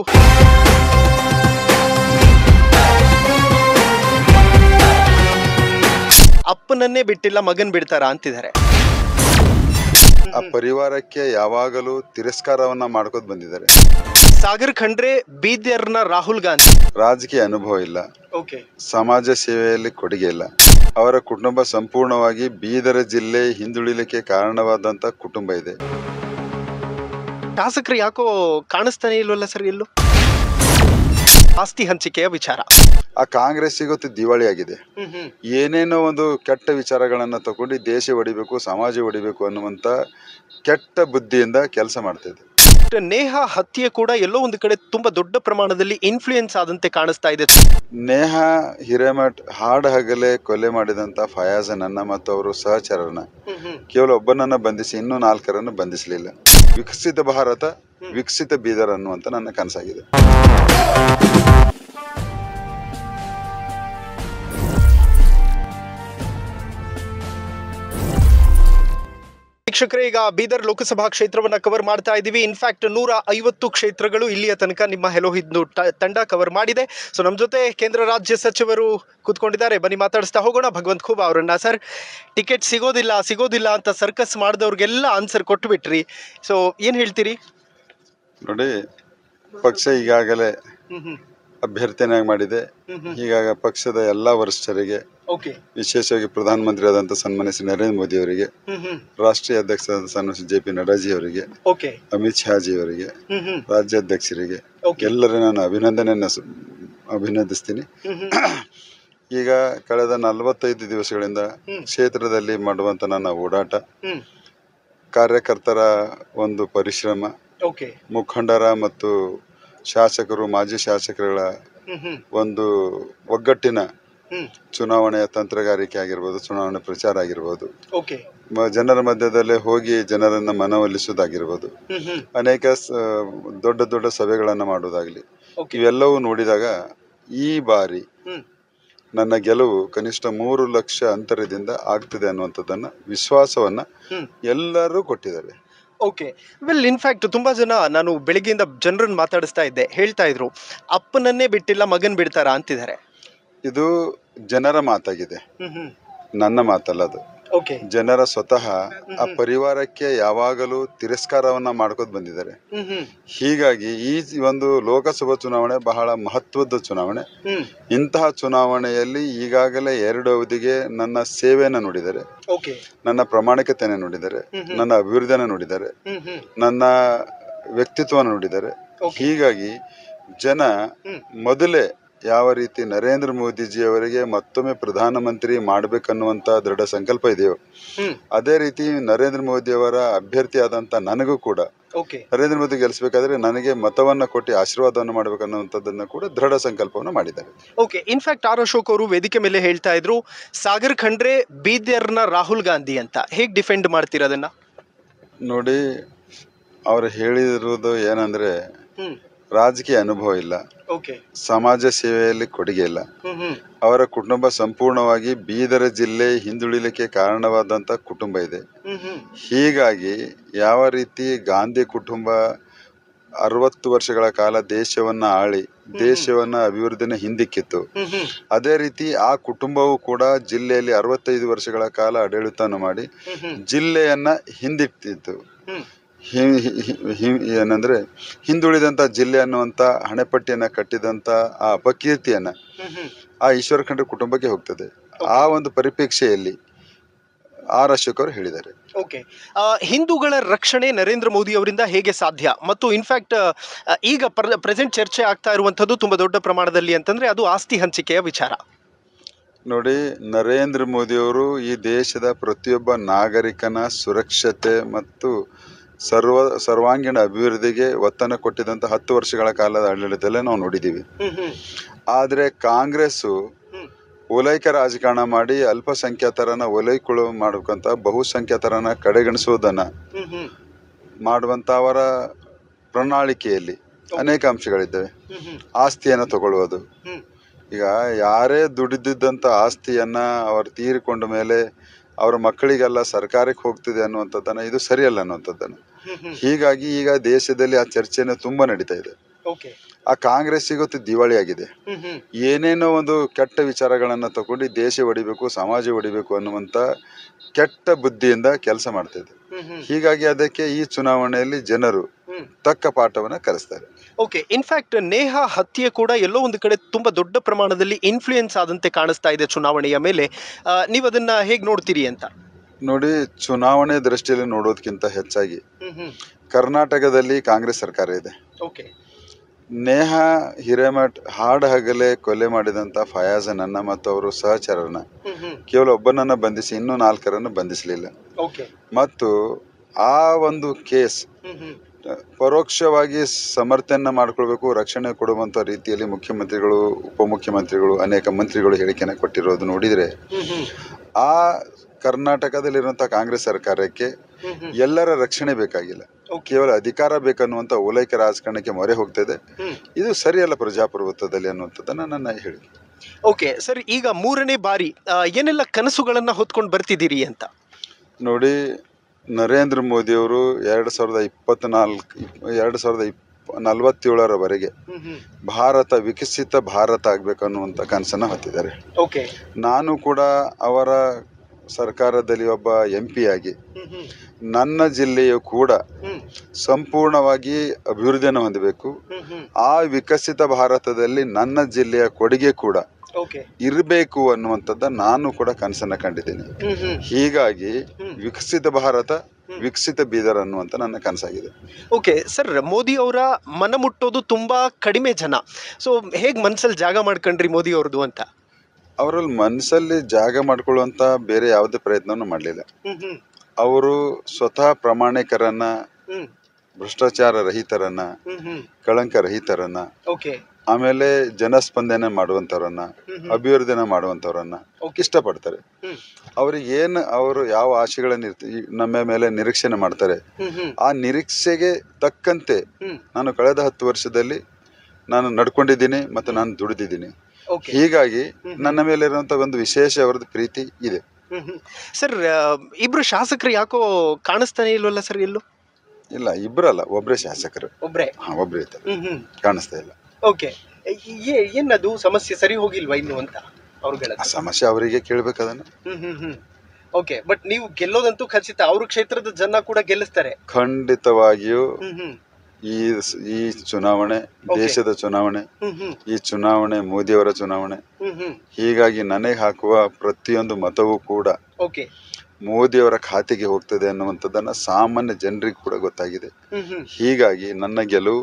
ಅಪ್ಪನನ್ನೇ ಬಿಟ್ಟಿಲ್ಲ ಮಗನ್ ಬಿಡ್ತಾರಾ ಅಂತಿದ್ದಾರೆ. ಆ ಪರಿವಾರಕ್ಕೆ ಯಾವಾಗಲೂ ತಿರಸ್ಕಾರವನ್ನ ಮಾಡ್ಕೋತ ಬಂದಿದ್ದಾರೆ. ಸಾಗರ್ ಖಂಡ್ರೆ ಬೀದರ್ನ ರಾಹುಲ್ ಗಾಂಧಿ. ರಾಜಕೀಯ ಅನುಭವ ಇಲ್ಲ, ಸಮಾಜ ಸೇವೆಯಲ್ಲಿ ಕೊಡುಗೆ ಇಲ್ಲ. ಅವರ ಕುಟುಂಬ ಸಂಪೂರ್ಣವಾಗಿ ಬೀದರ ಜಿಲ್ಲೆ ಹಿಂದುಳಿಲಿಕ್ಕೆ ಕಾರಣವಾದಂತ ಕುಟುಂಬ ಇದೆ. ಶಾಸಕರು ಯಾಕೋ ಕಾಣಿಸ್ತಾನೆ ಇಲ್ವಲ್ಲ ಸರ್ ಎಲ್ಲೂ? ಆಸ್ತಿ ಹಂಚಿಕೆಯ ವಿಚಾರ ಆ ಕಾಂಗ್ರೆಸ್ ಇವತ್ತು ದಿವಾಳಿ ಆಗಿದೆ. ಏನೇನೋ ಒಂದು ಕೆಟ್ಟ ವಿಚಾರಗಳನ್ನ ತಗೊಂಡು ದೇಶ ಹೊಡಿಬೇಕು, ಸಮಾಜ ಹೊಡಿಬೇಕು ಅನ್ನುವಂತ ಕೆಟ್ಟ ಬುದ್ಧಿಯಿಂದ ಕೆಲಸ ಮಾಡ್ತಾ ಇದೆ. ನೇಹಾ ಹತ್ಯೆ ಕೂಡ ಎಲ್ಲೋ ಒಂದು ಕಡೆ ತುಂಬಾ ದೊಡ್ಡ ಪ್ರಮಾಣದಲ್ಲಿ ಇನ್ಫ್ಲೂಯೆನ್ಸ್ ಆದಂತೆ ಕಾಣಿಸ್ತಾ ಇದೆ. ನೇಹಾ ಹಿರೇಮಠ್ ಹಾಡ ಹಗಲೇ ಕೊಲೆ ಮಾಡಿದಂತ ಫಯಾಜನನ್ನ ಮತ್ತು ಅವರು ಸಹಚರರನ್ನ ಕೇವಲ ಒಬ್ಬನನ್ನ ಬಂಧಿಸಿ ಇನ್ನೂ 4 ಬಂಧಿಸಲಿಲ್ಲ. ವಿಕಸಿತ ಭಾರತ, ವಿಕಸಿತ ಬೀದರ್ ಅನ್ನುವಂತ ನನ್ನ ಕನಸಾಗಿದೆ. ವೀಕ್ಷಕರೇ, ಈಗ ಬೀದರ್ ಲೋಕಸಭಾ ಕ್ಷೇತ್ರವನ್ನ ಕವರ್ ಮಾಡ್ತಾ ಇದ್ದೀವಿ. ಇನ್ಫ್ಯಾಕ್ಟ್ 150 ಕ್ಷೇತ್ರಗಳು ಇಲ್ಲಿಯ ತನಕ ನಿಮ್ಮ ಹೆಲೋ ಹಿಂದೂ ತಂಡ ಕವರ್ ಮಾಡಿದೆ. ಸೊ ನಮ್ಮ ಜೊತೆ ಕೇಂದ್ರ ರಾಜ್ಯ ಸಚಿವರು ಕೂತ್ಕೊಂಡಿದ್ದಾರೆ, ಬನ್ನಿ ಮಾತಾಡಿಸ್ತಾ ಹೋಗೋಣ. ಭಗವಂತ್ ಖೂಬಾ ಅವರನ್ನ. ಸರ್, ಟಿಕೆಟ್ ಸಿಗೋದಿಲ್ಲ ಅಂತ ಸರ್ಕಸ್ ಮಾಡಿದವ್ರಿಗೆಲ್ಲ ಆನ್ಸರ್ ಕೊಟ್ಟು ಬಿಟ್ರಿ. ಸೊ ಏನ್ ಹೇಳ್ತೀರಿ? ನೋಡಿ, ಪಕ್ಷ ಈಗಾಗಲೇ ಅಭ್ಯರ್ಥಿಯನ್ನಾಗಿ ಮಾಡಿದೆ. ಹೀಗಾಗಿ ಪಕ್ಷದ ಎಲ್ಲಾ ವರಿಷ್ಠರಿಗೆ, ವಿಶೇಷವಾಗಿ ಪ್ರಧಾನಮಂತ್ರಿ ಆದಂತ ಸನ್ಮಾನ್ಯ ಶ್ರೀ ನರೇಂದ್ರ ಮೋದಿ ಅವರಿಗೆ, ರಾಷ್ಟ್ರೀಯ ಅಧ್ಯಕ್ಷರಾದ ಸನ್ಮಾನ್ಯ JP ನಡ್ಡಾಜಿ ಅವರಿಗೆ, ಅಮಿತ್ ಶಾ ಜಿ ಅವರಿಗೆ, ರಾಜ್ಯಾಧ್ಯಕ್ಷರಿಗೆ ಎಲ್ಲರೂ ನಾನು ಅಭಿನಂದಿಸ್ತೀನಿ. ಈಗ ಕಳೆದ 45 ದಿವಸಗಳಿಂದ ಕ್ಷೇತ್ರದಲ್ಲಿ ಮಾಡುವಂತ ನನ್ನ ಓಡಾಟ, ಕಾರ್ಯಕರ್ತರ ಒಂದು ಪರಿಶ್ರಮ, ಮುಖಂಡರ ಮತ್ತು ಶಾಸಕರು, ಮಾಜಿ ಶಾಸಕರುಗಳ ಒಂದು ಒಗ್ಗಟ್ಟಿನ ಚುನಾವಣೆಯ ತಂತ್ರಗಾರಿಕೆ ಆಗಿರ್ಬೋದು, ಚುನಾವಣೆ ಪ್ರಚಾರ ಆಗಿರ್ಬೋದು, ಜನರ ಮಧ್ಯದಲ್ಲೇ ಹೋಗಿ ಜನರನ್ನ ಮನವೊಲಿಸುವುದಾಗಿರ್ಬೋದು, ಅನೇಕ ದೊಡ್ಡ ಸಭೆಗಳನ್ನ ಮಾಡುವುದಾಗ್ಲಿ, ಇವೆಲ್ಲವೂ ನೋಡಿದಾಗ ಈ ಬಾರಿ ನನ್ನ ಗೆಲುವು ಕನಿಷ್ಠ 3 ಲಕ್ಷ ಅಂತರದಿಂದ ಆಗ್ತದೆ ಅನ್ನುವಂಥದ್ದನ್ನ ವಿಶ್ವಾಸವನ್ನ ಎಲ್ಲರೂ ಕೊಟ್ಟಿದ್ದಾರೆ. ಇನ್ಫ್ಯಾಕ್ಟ್ ತುಂಬಾ ಜನ, ನಾನು ಬೆಳಿಗ್ಗೆಯಿಂದ ಜನರನ್ನು ಮಾತಾಡಿಸ್ತಾ ಇದ್ದೆ, ಹೇಳ್ತಾ ಇದ್ರು ಅಪ್ಪನನ್ನೇ ಬಿಟ್ಟಿಲ್ಲ ಮಗನ್ ಬಿಡ್ತಾರಾ ಅಂತಿದ್ದಾರೆ. ಇದು ಜನರ ಮಾತಾಗಿದೆ, ನನ್ನ ಮಾತಲ್ಲ. ಅದು ಜನರ ಸ್ವತಃ ಆ ಪರಿವಾರಕ್ಕೆ ಯಾವಾಗಲೂ ತಿರಸ್ಕಾರವನ್ನ ಮಾಡ್ಕೋತ ಬಂದಿದ್ದಾರೆ. ಹೀಗಾಗಿ ಈ ಒಂದು ಲೋಕಸಭಾ ಚುನಾವಣೆ ಬಹಳ ಮಹತ್ವದ ಚುನಾವಣೆ. ಇಂತಹ ಚುನಾವಣೆಯಲ್ಲಿ ಈಗಾಗಲೇ 2 ಅವಧಿಗೆ ನನ್ನ ಸೇವೆಯನ್ನು ನೋಡಿದ್ದಾರೆ, ನನ್ನ ಪ್ರಾಮಾಣಿಕತೆಯನ್ನು ನೋಡಿದ್ದಾರೆ, ನನ್ನ ಅಭಿವೃದ್ಧಿಯನ್ನು ನೋಡಿದ್ದಾರೆ, ನನ್ನ ವ್ಯಕ್ತಿತ್ವವನ್ನು ನೋಡಿದ್ದಾರೆ. ಹೀಗಾಗಿ ಜನ ಮೊದಲೇ ಯಾವ ರೀತಿ ನರೇಂದ್ರ ಮೋದಿಜಿ ಅವರಿಗೆ ಮತ್ತೊಮ್ಮೆ ಪ್ರಧಾನಮಂತ್ರಿ ಮಾಡ್ಬೇಕನ್ನುವಂತ ದೃಢ ಸಂಕಲ್ಪ ಇದೆಯೋ, ಅದೇ ರೀತಿ ನರೇಂದ್ರ ಮೋದಿ ಅವರ ಅಭ್ಯರ್ಥಿ ಆದಂತ ನನಗೂ ಕೂಡ ನರೇಂದ್ರ ಮೋದಿ ಗೆಲ್ಲಿಸಬೇಕಾದ್ರೆ ನನಗೆ ಮತವನ್ನ ಕೊಟ್ಟು ಆಶೀರ್ವಾದವನ್ನು ಮಾಡ್ಬೇಕನ್ನುವಂಥದ್ದನ್ನ ಕೂಡ ದೃಢ ಸಂಕಲ್ಪವನ್ನು ಮಾಡಿದ್ದಾರೆ. ಇನ್ಫ್ಯಾಕ್ಟ್ ಆರ್ ಅಶೋಕ್ ಅವರು ವೇದಿಕೆ ಮೇಲೆ ಹೇಳ್ತಾ ಇದ್ರು ಸಾಗರ್ ಖಂಡ್ರೆ ಬೀದರ್ನ ರಾಹುಲ್ ಗಾಂಧಿ ಅಂತ. ಹೇಗ್ ಡಿಫೆಂಡ್ ಮಾಡ್ತೀರಾ ಅದನ್ನ? ನೋಡಿ, ಅವ್ರು ಹೇಳಿರುವುದು ಏನಂದ್ರೆ ರಾಜಕೀಯ ಅನುಭವ ಇಲ್ಲ, ಸಮಾಜ ಸೇವೆಯಲ್ಲಿ ಕೊಡುಗೆ ಇಲ್ಲ. ಅವರ ಕುಟುಂಬ ಸಂಪೂರ್ಣವಾಗಿ ಬೀದರ ಜಿಲ್ಲೆ ಹಿಂದುಳಿಲಿಕ್ಕೆ ಕಾರಣವಾದಂತ ಕುಟುಂಬ ಇದೆ. ಹೀಗಾಗಿ ಯಾವ ರೀತಿ ಗಾಂಧಿ ಕುಟುಂಬ 60 ವರ್ಷಗಳ ಕಾಲ ದೇಶವನ್ನ ಆಳಿ ದೇಶವನ್ನ ಅಭಿವೃದ್ಧಿನ ಹಿಂದಿಕ್ಕಿತ್ತು, ಅದೇ ರೀತಿ ಆ ಕುಟುಂಬವು ಕೂಡ ಜಿಲ್ಲೆಯಲ್ಲಿ 65 ವರ್ಷಗಳ ಕಾಲ ಆಡಳಿತವನ್ನು ಮಾಡಿ ಜಿಲ್ಲೆಯನ್ನ ಹಿಂದಿಟ್ಟಿತ್ತು. ಏನಂದ್ರೆ ಹಿಂದುಳಿದಂತ ಜಿಲ್ಲೆ ಅನ್ನುವಂತ ಹಣೆಪಟ್ಟಿಯನ್ನ ಕಟ್ಟಿದಂತ ಆ ಅಪಕೀರ್ತಿಯನ್ನ ಆ ಈಶ್ವರ ಖಂಡ್ರೆ ಕುಟುಂಬಕ್ಕೆ ಹೋಗ್ತದೆ. ಆ ಒಂದು ಪರಿಪ್ರೇಕ್ಷೆಯಲ್ಲಿ ಆರ್ ಅಶೋಕ್ ಅವರು ಹೇಳಿದ್ದಾರೆ. ಹಿಂದೂಗಳ ರಕ್ಷಣೆ ನರೇಂದ್ರ ಮೋದಿ ಅವರಿಂದ ಹೇಗೆ ಸಾಧ್ಯ? ಮತ್ತು ಇನ್ಫ್ಯಾಕ್ಟ್ ಈಗ ಪ್ರೆಸೆಂಟ್ ಚರ್ಚೆ ಆಗ್ತಾ ಇರುವಂತದ್ದು ತುಂಬಾ ದೊಡ್ಡ ಪ್ರಮಾಣದಲ್ಲಿ ಅಂತಂದ್ರೆ ಅದು ಆಸ್ತಿ ಹಂಚಿಕೆಯ ವಿಚಾರ. ನೋಡಿ, ನರೇಂದ್ರ ಮೋದಿ ಅವರು ಈ ದೇಶದ ಪ್ರತಿಯೊಬ್ಬ ನಾಗರಿಕನ ಸುರಕ್ಷತೆ ಮತ್ತು ಸರ್ವಾಂಗೀಣ ಅಭಿವೃದ್ಧಿಗೆ ಒತ್ತನ್ನು ಕೊಟ್ಟಿದಂತ 10 ವರ್ಷಗಳ ಕಾಲದ ಆಡಳಿತದಲ್ಲೇ ನಾವು ನೋಡಿದೀವಿ. ಆದ್ರೆ ಕಾಂಗ್ರೆಸ್ ಓಲೈಕೆ ರಾಜಕಾರಣ ಮಾಡಿ ಅಲ್ಪಸಂಖ್ಯಾತರನ್ನ ಓಲೈಕೊಳ್ಳು ಮಾಡಬೇಕಂತ ಬಹುಸಂಖ್ಯಾತರನ್ನ ಕಡೆಗಣಿಸುವುದನ್ನ ಮಾಡುವಂತ ಅವರ ಪ್ರಣಾಳಿಕೆಯಲ್ಲಿ ಅನೇಕ ಅಂಶಗಳಿದ್ದಾವೆ. ಆಸ್ತಿಯನ್ನ ತಗೊಳ್ಳುವುದು, ಈಗ ಯಾರೇ ದುಡಿದಿದ್ದಂತ ಆಸ್ತಿಯನ್ನ ಅವರು ತೀರಿಕೊಂಡ ಮೇಲೆ ಅವರ ಮಕ್ಕಳಿಗೆಲ್ಲ ಸರ್ಕಾರಕ್ಕೆ ಹೋಗ್ತಿದೆ ಅನ್ನುವಂಥದ್ದನ್ನ ಇದು ಸರಿಯಲ್ಲ ಅನ್ನುವಂಥದ್ದನ್ನ. ಹೀಗಾಗಿ ಈಗ ದೇಶದಲ್ಲಿ ಆ ಚರ್ಚೆನ ತುಂಬಾ ನಡೀತಾ ಇದೆ. ಓಕೆ. ಆ ಕಾಂಗ್ರೆಸ್ ಇವತ್ತು ದಿವಾಳಿ ಆಗಿದೆ. ಏನೇನೋ ಒಂದು ಕೆಟ್ಟ ವಿಚಾರಗಳನ್ನ ತಗೊಂಡು ದೇಶ ಹೊಡಿಬೇಕು, ಸಮಾಜ ಹೊಡಿಬೇಕು ಅನ್ನುವಂತ ಕೆಟ್ಟ ಬುದ್ಧಿಯಿಂದ ಕೆಲಸ ಮಾಡ್ತಾ ಇದೆ. ಹೀಗಾಗಿ ಅದಕ್ಕೆ ಈ ಚುನಾವಣೆಯಲ್ಲಿ ಜನರು ತಕ್ಕ ಪಾಠವನ್ನ ಕಲಿಸ್ತಾರೆ. ಓಕೆ. ಇನ್ಫ್ಯಾಕ್ಟ್ ನೇಹಾ ಹತ್ಯೆ ಕೂಡ ಎಲ್ಲೋ ಒಂದು ಕಡೆ ತುಂಬಾ ದೊಡ್ಡ ಪ್ರಮಾಣದಲ್ಲಿ ಇನ್ಫ್ಲೂಯೆನ್ಸ್ ಆದಂತೆ ಕಾಣಿಸ್ತಾ ಇದೆ ಚುನಾವಣೆಯ ಮೇಲೆ. ನೀವು ಅದನ್ನ ಹೇಗೆ ನೋಡ್ತೀರಿ ಅಂತ? ನೋಡಿ, ಚುನಾವಣೆ ದೃಷ್ಟಿಯಲ್ಲಿ ನೋಡೋದಕ್ಕಿಂತ ಹೆಚ್ಚಾಗಿ ಕರ್ನಾಟಕದಲ್ಲಿ ಕಾಂಗ್ರೆಸ್ ಸರ್ಕಾರ ಇದೆ. ಓಕೆ. ನೇಹಾ ಹಿರೇಮಠ್ ಹಾಡು ಹಗಲೇ ಕೊಲೆ ಮಾಡಿದಂತ ಫಯಾಜ್ ನನ್ನ ಮತ್ತು ಅವರು ಸಹಚರರನ್ನ ಕೇವಲ ಒಬ್ಬನನ್ನ ಬಂಧಿಸಿ ಇನ್ನೂ 4 ಬಂಧಿಸಲಿಲ್ಲ. ಓಕೆ. ಮತ್ತು ಆ ಒಂದು ಕೇಸ್ ಪರೋಕ್ಷವಾಗಿ ಸಮರ್ಥನೆ ಮಾಡ್ಕೊಳ್ಬೇಕು, ರಕ್ಷಣೆ ಕೊಡುವಂತ ರೀತಿಯಲ್ಲಿ ಮುಖ್ಯಮಂತ್ರಿಗಳು, ಉಪಮುಖ್ಯಮಂತ್ರಿಗಳು, ಅನೇಕ ಮಂತ್ರಿಗಳು ಹೇಳಿಕೆನ ಕೊಟ್ಟಿರೋದು ನೋಡಿದ್ರೆ ಆ ಕರ್ನಾಟಕದಲ್ಲಿರುವಂತಹ ಕಾಂಗ್ರೆಸ್ ಸರ್ಕಾರಕ್ಕೆ ಎಲ್ಲರ ರಕ್ಷಣೆ ಬೇಕಾಗಿಲ್ಲ, ಕೇವಲ ಅಧಿಕಾರ ಬೇಕನ್ನುವಂತ ಓಲೈಕೆ ರಾಜಕಾರಣಕ್ಕೆ ಮೊರೆ ಹೋಗ್ತದೆ. ಇದು ಸರಿಯಲ್ಲ ಪ್ರಜಾಪ್ರಭುತ್ವದಲ್ಲಿ ಅನ್ನುವಂಥದ್ದನ್ನ ನನ್ನ ಹೇಳಿಕೆ. ಓಕೆ ಸರ್, ಈಗ 3ನೇ ಬಾರಿ ಏನೆಲ್ಲ ಕನಸುಗಳನ್ನ ಹೊತ್ಕೊಂಡು ಬರ್ತಿದ್ದೀರಿ ಅಂತ? ನೋಡಿ, ನರೇಂದ್ರ ಮೋದಿ ಅವರು 2047ರವರೆಗೆ ಭಾರತ ವಿಕಸಿತ ಭಾರತ ಆಗ್ಬೇಕನ್ನುವಂತ ಕನಸನ್ನ ಹೊತ್ತಿದ್ದಾರೆ. ನಾನು ಕೂಡ ಅವರ ಸರ್ಕಾರದಲ್ಲಿ ಒಬ್ಬ MP ಆಗಿ ನನ್ನ ಜಿಲ್ಲೆಯು ಕೂಡ ಸಂಪೂರ್ಣವಾಗಿ ಅಭಿವೃದ್ಧಿಯನ್ನು ಹೊಂದಬೇಕು. ಆ ವಿಕಸಿತ ಭಾರತದಲ್ಲಿ ನನ್ನ ಜಿಲ್ಲೆಯ ಕೊಡುಗೆ ಕೂಡ ಇರಬೇಕು ಅನ್ನುವಂಥದ್ದು ನಾನು ಕೂಡ ಕನಸನ್ನ ಕಂಡಿದ್ದೀನಿ. ಹೀಗಾಗಿ ವಿಕಸಿತ ಭಾರತ, ವಿಕಸಿತ ಬೀದರ್ ಅನ್ನುವಂತ ನನ್ನ ಕನಸಾಗಿದೆ. ಓಕೆ ಸರ್, ಮೋದಿ ಅವರ ಮನ ಮುಟ್ಟೋದು ತುಂಬಾ ಕಡಿಮೆ ಜನ. ಸೊ ಹೇಗ್ ಮನ್ಸಲ್ಲಿ ಜಾಗ ಮಾಡ್ಕೊಂಡ್ರಿ ಮೋದಿ ಅವ್ರದ್ದು ಅಂತ? ಅವರಲ್ಲಿ ಮನಸ್ಸಲ್ಲಿ ಜಾಗ ಮಾಡ್ಕೊಳ್ಳುವಂತ ಬೇರೆ ಯಾವುದೇ ಪ್ರಯತ್ನವನ್ನು ಮಾಡಲಿಲ್ಲ. ಅವರು ಸ್ವತಃ ಪ್ರಾಮಾಣಿಕರನ್ನ, ಭ್ರಷ್ಟಾಚಾರ ರಹಿತರನ್ನ, ಕಳಂಕ ರಹಿತರನ್ನ, ಆಮೇಲೆ ಜನಸ್ಪಂದನೆ ಮಾಡುವಂತವ್ರನ್ನ, ಅಭಿವೃದ್ಧಿನ ಮಾಡುವಂತವ್ರನ್ನ ಇಷ್ಟಪಡ್ತಾರೆ. ಅವ್ರಿಗೆ ಅವರು ಯಾವ ಆಶೆಗಳನ್ನ ನಮ್ಮ ಮೇಲೆ ನಿರೀಕ್ಷೆ ಮಾಡ್ತಾರೆ, ಆ ನಿರೀಕ್ಷೆಗೆ ತಕ್ಕಂತೆ ನಾನು ಕಳೆದ 10 ವರ್ಷದಲ್ಲಿ ನಾನು ನಡ್ಕೊಂಡಿದ್ದೀನಿ ಮತ್ತು ನಾನು ದುಡಿದಿದ್ದೀನಿ. ಹೀಗಾಗಿ ನನ್ನ ಮೇಲೆ ಇರುವಂತ ಒಂದು ವಿಶೇಷ ಅವರದ್ದು ಪ್ರೀತಿ ಇದೆ. ಸರ್, ಇಬ್ರು ಶಾಸಕರು ಯಾಕೋ ಕಾಣಿಸ್ತಾನೆ ಇಲ್ವಲ್ಲ ಸರ್? ಎಲ್ಲೂ ಇಲ್ಲ, ಇಬ್ರಲ್ಲ, ಒಬ್ರೇ ಶಾಸಕರು. ಒಬ್ರೇ ಇದ್ದಾರೆ, ಕಾಣಿಸ್ತಾ ಇಲ್ಲ. ಓಕೆ, ಏನದು ಸಮಸ್ಯೆ ಸರಿ ಹೋಗಿಲ್ವಾ ಇನ್ನು ಅಂತ ಅವ್ರುಗಳ ಸಮಸ್ಯೆ ಅವರಿಗೆ ಕೇಳ್ಬೇಕು ಅದನ್ನ. ಓಕೆ, ಬಟ್ ನೀವು ಗೆಲ್ಲೋದಂತೂ ಖಚಿತ. ಅವ್ರ ಕ್ಷೇತ್ರದ ಜನ ಕೂಡ ಗೆಲ್ಲಿಸ್ತಾರೆ ಖಂಡಿತವಾಗಿಯೂ. ಈ ಚುನಾವಣೆ ದೇಶದ ಚುನಾವಣೆ, ಈ ಚುನಾವಣೆ ಮೋದಿಯವರ ಚುನಾವಣೆ. ಹೀಗಾಗಿ ನನಗೆ ಹಾಕುವ ಪ್ರತಿಯೊಂದು ಮತವೂ ಕೂಡ ಮೋದಿಯವರ ಖಾತೆಗೆ ಹೋಗ್ತದೆ ಅನ್ನುವಂಥದ್ದನ್ನ ಸಾಮಾನ್ಯ ಜನರಿಗೆ ಕೂಡ ಗೊತ್ತಾಗಿದೆ. ಹೀಗಾಗಿ ನನ್ನ ಗೆಲುವು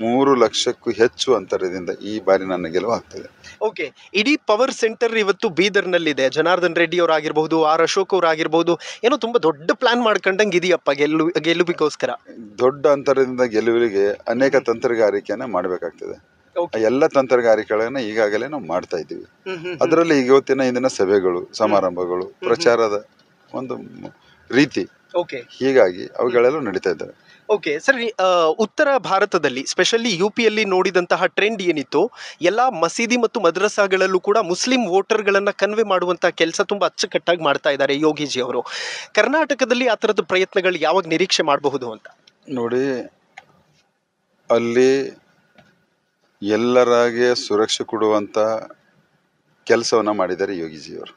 3 ಲಕ್ಷಕ್ಕೂ ಹೆಚ್ಚು ಅಂತರದಿಂದ ಈ ಬಾರಿ ನನ್ನ ಗೆಲುವು ಆಗ್ತದೆ. ಓಕೆ, ಇಡೀ ಪವರ್ ಸೆಂಟರ್ ಇವತ್ತು ಬೀದರ್ನಲ್ಲಿದೆ. ಜನಾರ್ದನ್ ರೆಡ್ಡಿ ಅವರಾಗಿರ್ಬಹುದು, ಆರ್ ಅಶೋಕ್ ಅವರಾಗಿರ್ಬಹುದು, ಏನೋ ತುಂಬಾ ದೊಡ್ಡ ಪ್ಲಾನ್ ಮಾಡ್ಕೊಂಡಂಗೆ ಇದೆಯಪ್ಪ ಗೆಲುವಿಗೋಸ್ಕರ. ದೊಡ್ಡ ಅಂತರದಿಂದ ಗೆಲುವಿಗೆ ಅನೇಕ ತಂತ್ರಗಾರಿಕೆಯನ್ನ ಮಾಡಬೇಕಾಗ್ತದೆ. ಎಲ್ಲ ತಂತ್ರಗಾರಿಕೆಗಳನ್ನ ಈಗಾಗಲೇ ನಾವು ಮಾಡ್ತಾ ಇದ್ದೀವಿ. ಅದರಲ್ಲಿ ಇವತ್ತಿನ ಇಂದಿನ ಸಭೆಗಳು, ಸಮಾರಂಭಗಳು, ಪ್ರಚಾರದ ಒಂದು ರೀತಿ, ಹೀಗಾಗಿ ಅವುಗಳೆಲ್ಲ ನಡೀತಾ ಇದ್ದಾವೆ. ಓಕೆ ಸರ್, ಉತ್ತರ ಭಾರತದಲ್ಲಿ ಸ್ಪೆಷಲಿ UPಯಲ್ಲಿ ನೋಡಿದಂತಹ ಟ್ರೆಂಡ್ ಏನಿತ್ತು, ಎಲ್ಲಾ ಮಸೀದಿ ಮತ್ತು ಮದ್ರಸಾಗಳಲ್ಲೂ ಕೂಡ ಮುಸ್ಲಿಂ ವೋಟರ್ಗಳನ್ನ ಕನ್ವೆ ಮಾಡುವಂತಹ ಕೆಲಸ ತುಂಬಾ ಅಚ್ಚುಕಟ್ಟಾಗಿ ಮಾಡ್ತಾ ಇದ್ದಾರೆ ಯೋಗಿಜಿ ಅವರು. ಕರ್ನಾಟಕದಲ್ಲಿ ಆ ತರದ ಪ್ರಯತ್ನಗಳು ಯಾವಾಗ ನಿರೀಕ್ಷೆ ಮಾಡಬಹುದು ಅಂತ? ನೋಡಿ, ಅಲ್ಲಿ ಎಲ್ಲರಾಗೆ ಸುರಕ್ಷೆ ಕೊಡುವಂತ ಕೆಲಸವನ್ನ ಮಾಡಿದ್ದಾರೆ ಯೋಗಿಜಿಯವರು.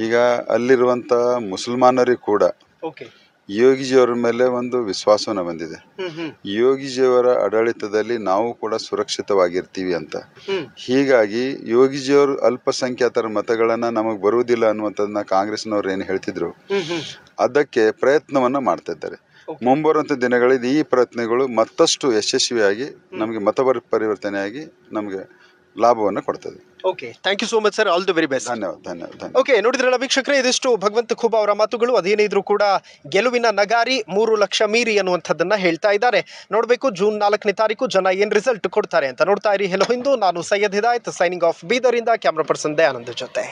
ಈಗ ಅಲ್ಲಿರುವಂತ ಮುಸಲ್ಮಾನರಿಗೆ ಕೂಡ ಯೋಗಿಜಿಯವರ ಮೇಲೆ ಒಂದು ವಿಶ್ವಾಸವನ್ನ ಬಂದಿದೆ. ಯೋಗಿಜಿಯವರ ಆಡಳಿತದಲ್ಲಿ ನಾವು ಕೂಡ ಸುರಕ್ಷಿತವಾಗಿರ್ತೀವಿ ಅಂತ. ಹೀಗಾಗಿ ಯೋಗಿಜಿಯವರು ಅಲ್ಪಸಂಖ್ಯಾತರ ಮತಗಳನ್ನ ನಮಗ್ ಬರುವುದಿಲ್ಲ ಅನ್ನುವಂಥದ್ದನ್ನ ಕಾಂಗ್ರೆಸ್ನವ್ರು ಏನು ಹೇಳ್ತಿದ್ರು, ಅದಕ್ಕೆ ಪ್ರಯತ್ನವನ್ನ ಮಾಡ್ತಾ ಇದ್ದಾರೆ. ಮುಂಬರುವಂತ ದಿನಗಳಲ್ಲಿ ಈ ಪ್ರಯತ್ನಗಳು ಮತ್ತಷ್ಟು ಯಶಸ್ವಿಯಾಗಿ ನಮಗೆ ಮತ ಪರಿವರ್ತನೆಯಾಗಿ ನಮಗೆ ಲಾಭವನ್ನು ಕೊಡ್ತದೆ. Okay, thank you so much sir, all the very best. ಧನ್ಯವಾದ. ಓಕೆ, ನೋಡಿದ್ರಲ್ಲ ವೀಕ್ಷಕರೇ, ಇದಿಷ್ಟು ಭಗವಂತ ಖೂಬಾ ಅವರ ಮಾತುಗಳು. ಅದೇನೇ ಇದ್ರೂ ಕೂಡ ಗೆಲುವಿನ ನಗಾರಿ 3 ಲಕ್ಷ ಮೀರಿ ಅನ್ನುವಂಥದ್ದನ್ನ ಹೇಳ್ತಾ ಇದ್ದಾರೆ. ನೋಡ್ಬೇಕು ಜೂನ್ 4ನೇ ತಾರೀಕು ಜನ ಏನ್ ರಿಸಲ್ಟ್ ಕೊಡ್ತಾರೆ ಅಂತ. ನೋಡ್ತಾ ಇರಿ ಹೆಲೋ ಹಿಂದೂ. ನಾನು ಸೈಯದ್ ಹಿದಾಯತ್, ಸೈನಿಂಗ್ ಆಫ್ ಬೀದರ್ ಇಂದ. ಕ್ಯಾಮ್ರಾ ಪರ್ಸನ್ ದಯಾನಂದ್ ಜೊತೆ.